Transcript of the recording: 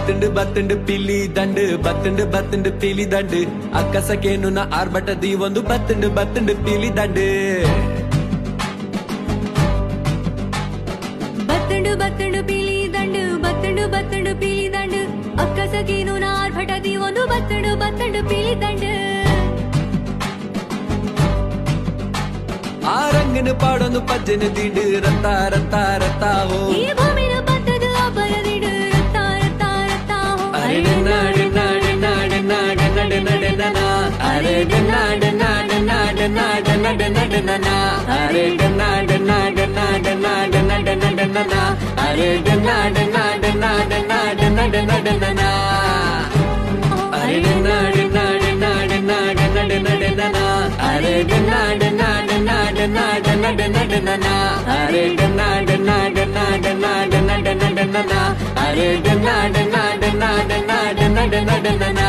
ಬತ್ತಂಡು ಬತ್ತಂಡು ಪಿಲಿ ದಂಡು ಬತ್ತಂಡು ಬತ್ತಂಡು ಪಿಲಿ ದಂಡು ಅಕ್ಕಸಕೇನು ನಾ ಆರ್ಭಟದಿ ಒಂದು ಬತ್ತಂಡು ಬತ್ತಂಡು ಪಿಲಿ ದಂಡು ಬತ್ತಂಡು ಬತ್ತಂಡು ಪಿಲಿ ದಂಡು ಬತ್ತಂಡು ಬತ್ತಂಡು ಪಿಲಿ ದಂಡು ಅಕ್ಕಸಕೇನು ನಾ ಆರ್ಭಟದಿ ಒಂದು ಬತ್ತಂಡು ಬತ್ತಂಡು ಪಿಲಿ ದಂಡು ಆ ರಂಗನ ಪಾಡೊಂದು ಪಜ್ಜನ ದಿಂಡು ರತ್ತ ರತ್ತ ರತ್ತಾವೋ ಈ ಭೂಮಿನ ಬತ್ತದ ಅಬ್ಬರದಿಡು ರತ್ತ ರತ್ತ ರತ್ತಾವೋ ಅರೆ ನಾಡೆ ನಾಡೆ ನಾಡೆ ನಾಡೆ ನಡೆ ನಡೆ ನನ ಅರೆ ನಾಡೆ ನಾಡೆ ನಾಡೆ ನಾಡೆ ನಡೆ ನಡೆ ನನ ಅರೆ ನಾಡೆ ನಾಡೆ ನಾಡೆ ನಾಡೆ ನಡೆ ನಡೆ ನನ ಅರೆ ನಾಡೆ ನಾಡೆ ನಾಡೆ ನಾಡೆ ನಡೆ ನಡೆ ನನ ಅರೆ ನಾಡೆ ನಾಡೆ ನಾಡೆ ನಾಡೆ ನಡೆ ನಡೆ ನನ ಅರೆ ನಾಡೆ ನಾಡೆ ನಾಡೆ ನಾಡೆ ನಡೆ ನಡೆ ನನ ಅರೆ ನಾಡೆ ನಾಡೆ ನಾಡೆ ನಾಡೆ ನಡೆ ನಡೆ ನನ ಅರೆ ನಾಡೆ ನಾಡೆ ನಾಡೆ ನಾಡೆ ನಡೆ ನಡೆ ನನ